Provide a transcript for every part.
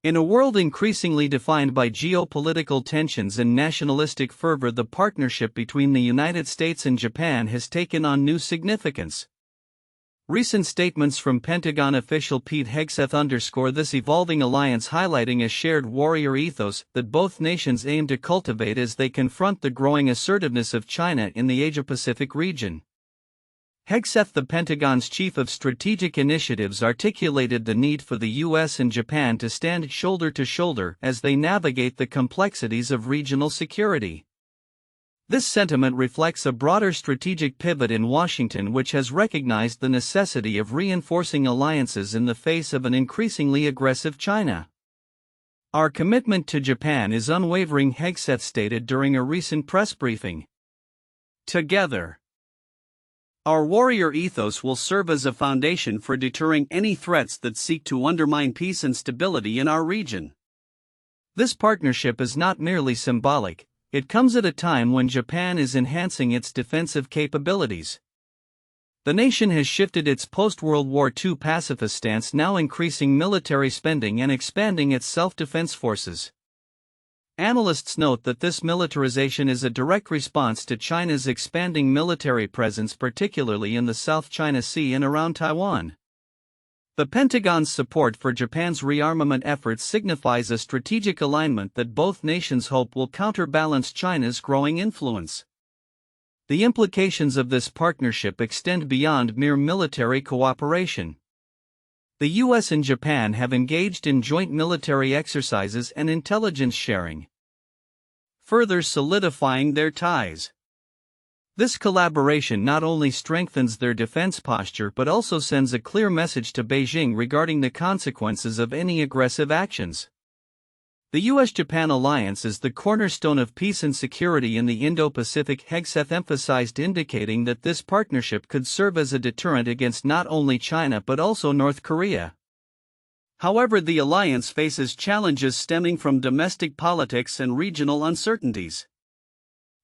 In a world increasingly defined by geopolitical tensions and nationalistic fervor, the partnership between the United States and Japan has taken on new significance. Recent statements from Pentagon official Pete Hegseth underscore this evolving alliance, highlighting a shared warrior ethos that both nations aim to cultivate as they confront the growing assertiveness of China in the Asia-Pacific region. Hegseth, the Pentagon's chief of strategic initiatives, articulated the need for the U.S. and Japan to stand shoulder to shoulder as they navigate the complexities of regional security. This sentiment reflects a broader strategic pivot in Washington, which has recognized the necessity of reinforcing alliances in the face of an increasingly aggressive China. "Our commitment to Japan is unwavering," Hegseth stated during a recent press briefing. "Together, our warrior ethos will serve as a foundation for deterring any threats that seek to undermine peace and stability in our region." This partnership is not merely symbolic, it comes at a time when Japan is enhancing its defensive capabilities. The nation has shifted its post-World War II pacifist stance, now increasing military spending and expanding its self-defense forces. Analysts note that this militarization is a direct response to China's expanding military presence, particularly in the South China Sea and around Taiwan. The Pentagon's support for Japan's rearmament efforts signifies a strategic alignment that both nations hope will counterbalance China's growing influence. The implications of this partnership extend beyond mere military cooperation. The U.S. and Japan have engaged in joint military exercises and intelligence sharing, further solidifying their ties. This collaboration not only strengthens their defense posture but also sends a clear message to Beijing regarding the consequences of any aggressive actions. The U.S.-Japan alliance is the cornerstone of peace and security in the Indo-Pacific, Hegseth emphasized, indicating that this partnership could serve as a deterrent against not only China but also North Korea. However, the alliance faces challenges stemming from domestic politics and regional uncertainties.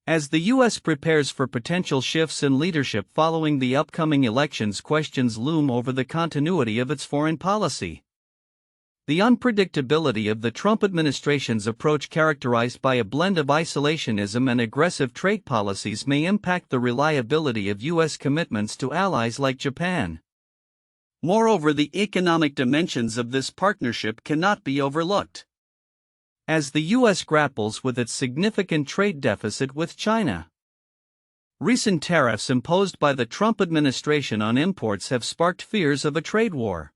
As the U.S. prepares for potential shifts in leadership following the upcoming elections, questions loom over the continuity of its foreign policy. The unpredictability of the Trump administration's approach, characterized by a blend of isolationism and aggressive trade policies, may impact the reliability of U.S. commitments to allies like Japan. Moreover, the economic dimensions of this partnership cannot be overlooked. As the U.S. grapples with its significant trade deficit with China, recent tariffs imposed by the Trump administration on imports have sparked fears of a trade war.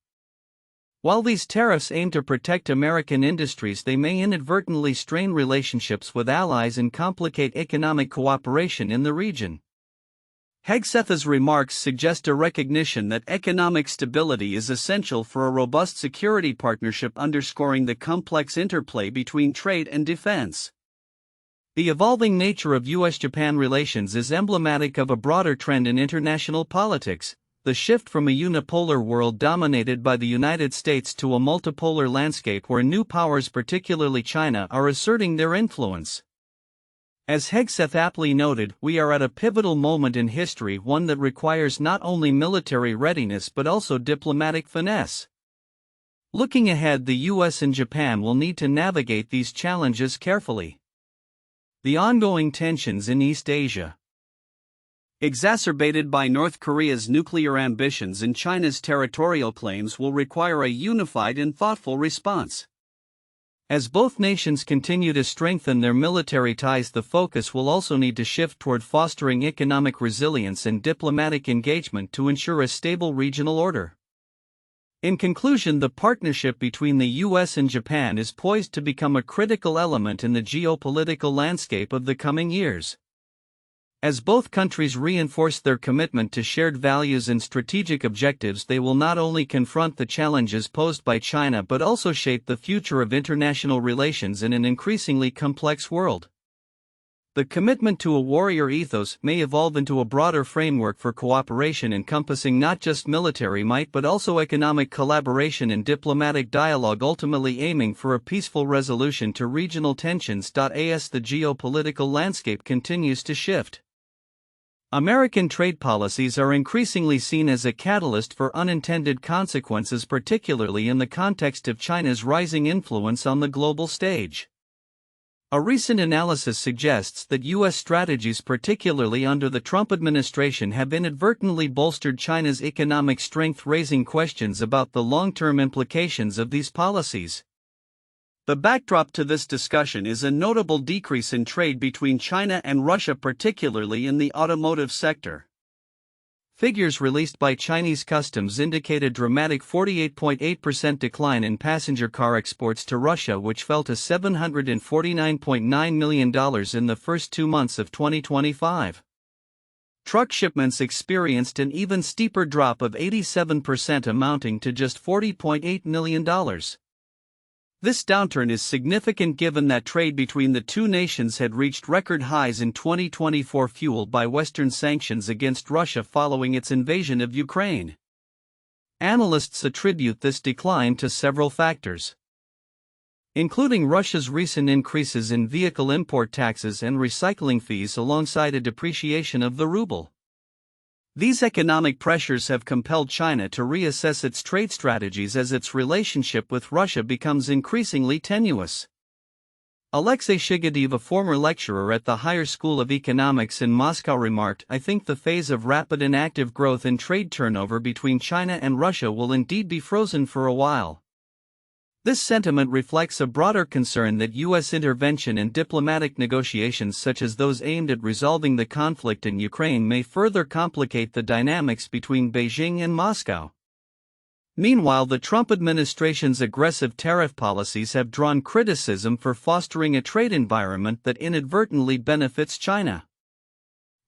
While these tariffs aim to protect American industries, they may inadvertently strain relationships with allies and complicate economic cooperation in the region. Hegseth's remarks suggest a recognition that economic stability is essential for a robust security partnership, underscoring the complex interplay between trade and defense. The evolving nature of U.S.-Japan relations is emblematic of a broader trend in international politics, the shift from a unipolar world dominated by the United States to a multipolar landscape where new powers, particularly China, are asserting their influence. As Hegseth aptly noted, we are at a pivotal moment in history, one that requires not only military readiness but also diplomatic finesse. Looking ahead, the U.S. and Japan will need to navigate these challenges carefully. The ongoing tensions in East Asia, exacerbated by North Korea's nuclear ambitions and China's territorial claims, will require a unified and thoughtful response. As both nations continue to strengthen their military ties, the focus will also need to shift toward fostering economic resilience and diplomatic engagement to ensure a stable regional order. In conclusion, the partnership between the U.S. and Japan is poised to become a critical element in the geopolitical landscape of the coming years. As both countries reinforce their commitment to shared values and strategic objectives, they will not only confront the challenges posed by China but also shape the future of international relations in an increasingly complex world. The commitment to a warrior ethos may evolve into a broader framework for cooperation, encompassing not just military might but also economic collaboration and diplomatic dialogue, ultimately aiming for a peaceful resolution to regional tensions. As the geopolitical landscape continues to shift, American trade policies are increasingly seen as a catalyst for unintended consequences, particularly in the context of China's rising influence on the global stage. A recent analysis suggests that U.S. strategies, particularly under the Trump administration, have inadvertently bolstered China's economic strength, raising questions about the long-term implications of these policies. The backdrop to this discussion is a notable decrease in trade between China and Russia, particularly in the automotive sector. Figures released by Chinese customs indicate a dramatic 48.8% decline in passenger car exports to Russia, which fell to $749.9 million in the first 2 months of 2025. Truck shipments experienced an even steeper drop of 87%, amounting to just $40.8 million. This downturn is significant given that trade between the two nations had reached record highs in 2024, fueled by Western sanctions against Russia following its invasion of Ukraine. Analysts attribute this decline to several factors, including Russia's recent increases in vehicle import taxes and recycling fees alongside a depreciation of the ruble. These economic pressures have compelled China to reassess its trade strategies as its relationship with Russia becomes increasingly tenuous. Alexei Shigadev, a former lecturer at the Higher School of Economics in Moscow, remarked, "I think the phase of rapid and active growth in trade turnover between China and Russia will indeed be frozen for a while." This sentiment reflects a broader concern that U.S. intervention and diplomatic negotiations such as those aimed at resolving the conflict in Ukraine may further complicate the dynamics between Beijing and Moscow. Meanwhile, the Trump administration's aggressive tariff policies have drawn criticism for fostering a trade environment that inadvertently benefits China.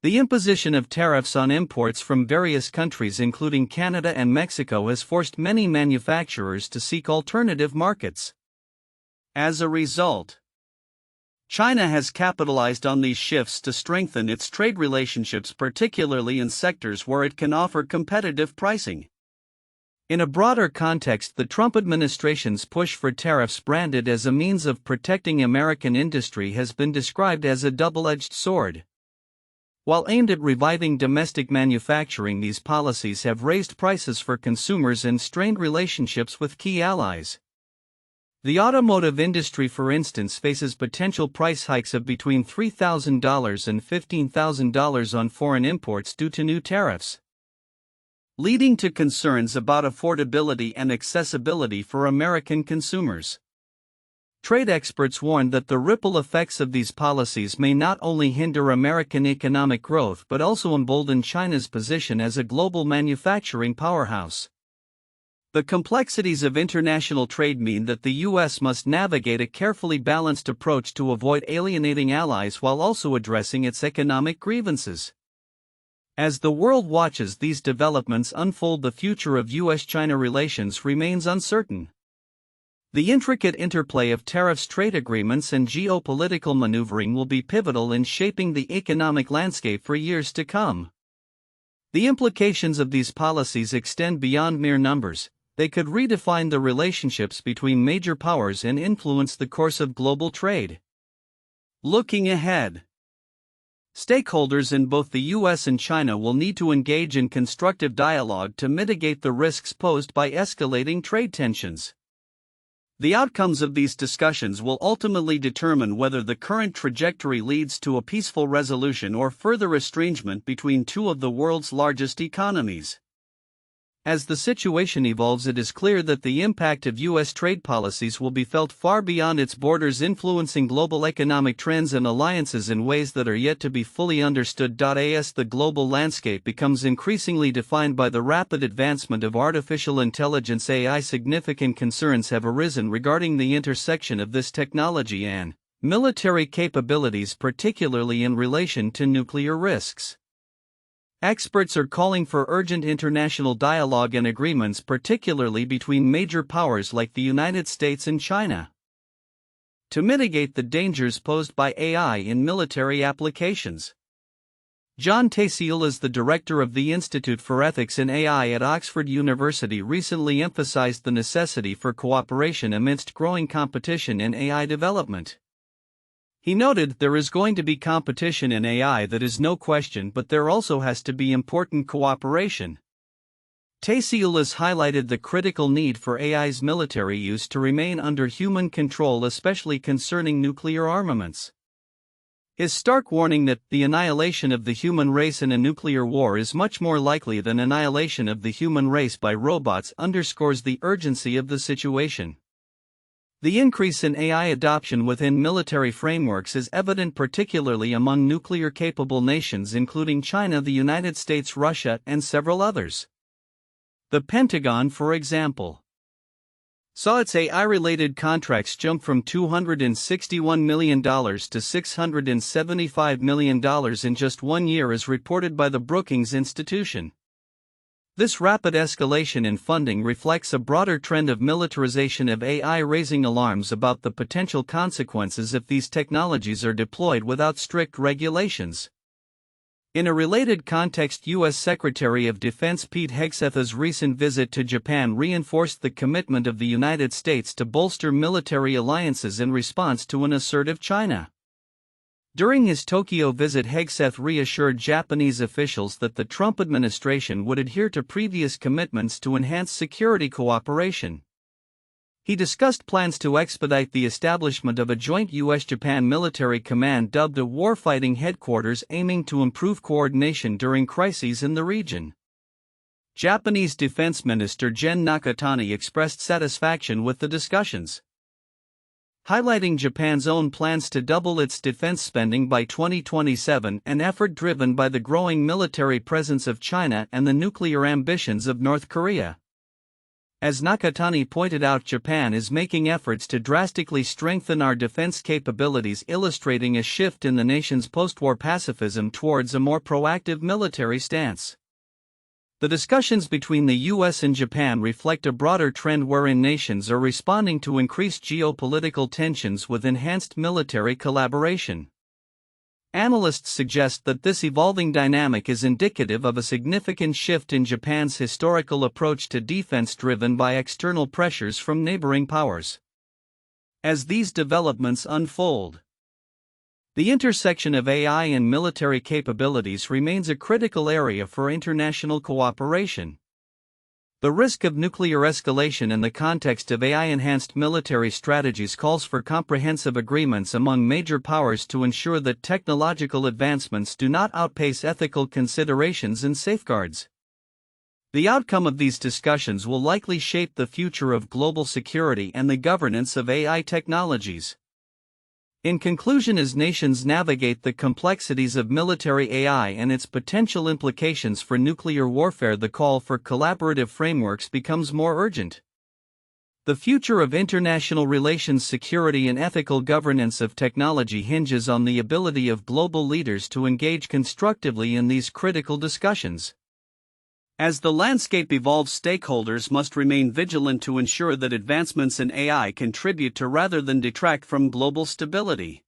The imposition of tariffs on imports from various countries, including Canada and Mexico, has forced many manufacturers to seek alternative markets. As a result, China has capitalized on these shifts to strengthen its trade relationships, particularly in sectors where it can offer competitive pricing. In a broader context, the Trump administration's push for tariffs branded as a means of protecting American industry has been described as a double-edged sword. While aimed at reviving domestic manufacturing, these policies have raised prices for consumers and strained relationships with key allies. The automotive industry, for instance, faces potential price hikes of between $3,000 and $15,000 on foreign imports due to new tariffs, leading to concerns about affordability and accessibility for American consumers. Trade experts warn that the ripple effects of these policies may not only hinder American economic growth but also embolden China's position as a global manufacturing powerhouse. The complexities of international trade mean that the U.S. must navigate a carefully balanced approach to avoid alienating allies while also addressing its economic grievances. As the world watches these developments unfold, the future of U.S.-China relations remains uncertain. The intricate interplay of tariffs, trade agreements, and geopolitical maneuvering will be pivotal in shaping the economic landscape for years to come. The implications of these policies extend beyond mere numbers. They could redefine the relationships between major powers and influence the course of global trade. Looking ahead, stakeholders in both the U.S. and China will need to engage in constructive dialogue to mitigate the risks posed by escalating trade tensions. The outcomes of these discussions will ultimately determine whether the current trajectory leads to a peaceful resolution or further estrangement between two of the world's largest economies. As the situation evolves, it is clear that the impact of U.S. trade policies will be felt far beyond its borders, influencing global economic trends and alliances in ways that are yet to be fully understood. As the global landscape becomes increasingly defined by the rapid advancement of artificial intelligence (AI), significant concerns have arisen regarding the intersection of this technology and military capabilities, particularly in relation to nuclear risks. Experts are calling for urgent international dialogue and agreements, particularly between major powers like the United States and China, to mitigate the dangers posed by AI in military applications. John Tasiulas, the director of the Institute for Ethics in AI at Oxford University, recently emphasized the necessity for cooperation amidst growing competition in AI development. He noted there is going to be competition in AI, that is no question, but there also has to be important cooperation. Hegseth highlighted the critical need for AI's military use to remain under human control, especially concerning nuclear armaments. His stark warning that the annihilation of the human race in a nuclear war is much more likely than annihilation of the human race by robots underscores the urgency of the situation. The increase in AI adoption within military frameworks is evident particularly among nuclear-capable nations including China, the United States, Russia, and several others. The Pentagon, for example, saw its AI-related contracts jump from $261 million to $675 million in just 1 year, as reported by the Brookings Institution. This rapid escalation in funding reflects a broader trend of militarization of AI, raising alarms about the potential consequences if these technologies are deployed without strict regulations. In a related context, U.S. Secretary of Defense Pete Hegseth's recent visit to Japan reinforced the commitment of the United States to bolster military alliances in response to an assertive China. During his Tokyo visit, Hegseth reassured Japanese officials that the Trump administration would adhere to previous commitments to enhance security cooperation. He discussed plans to expedite the establishment of a joint U.S.-Japan military command dubbed a warfighting headquarters, aiming to improve coordination during crises in the region. Japanese Defense Minister Gen Nakatani expressed satisfaction with the discussions, highlighting Japan's own plans to double its defense spending by 2027, an effort driven by the growing military presence of China and the nuclear ambitions of North Korea. As Nakatani pointed out, Japan is making efforts to drastically strengthen our defense capabilities, illustrating a shift in the nation's post-war pacifism towards a more proactive military stance. The discussions between the U.S. and Japan reflect a broader trend wherein nations are responding to increased geopolitical tensions with enhanced military collaboration. Analysts suggest that this evolving dynamic is indicative of a significant shift in Japan's historical approach to defense, driven by external pressures from neighboring powers. As these developments unfold, the intersection of AI and military capabilities remains a critical area for international cooperation. The risk of nuclear escalation in the context of AI-enhanced military strategies calls for comprehensive agreements among major powers to ensure that technological advancements do not outpace ethical considerations and safeguards. The outcome of these discussions will likely shape the future of global security and the governance of AI technologies. In conclusion, as nations navigate the complexities of military AI and its potential implications for nuclear warfare, the call for collaborative frameworks becomes more urgent. The future of international relations, security, and ethical governance of technology hinges on the ability of global leaders to engage constructively in these critical discussions. As the landscape evolves, stakeholders must remain vigilant to ensure that advancements in AI contribute to rather than detract from global stability.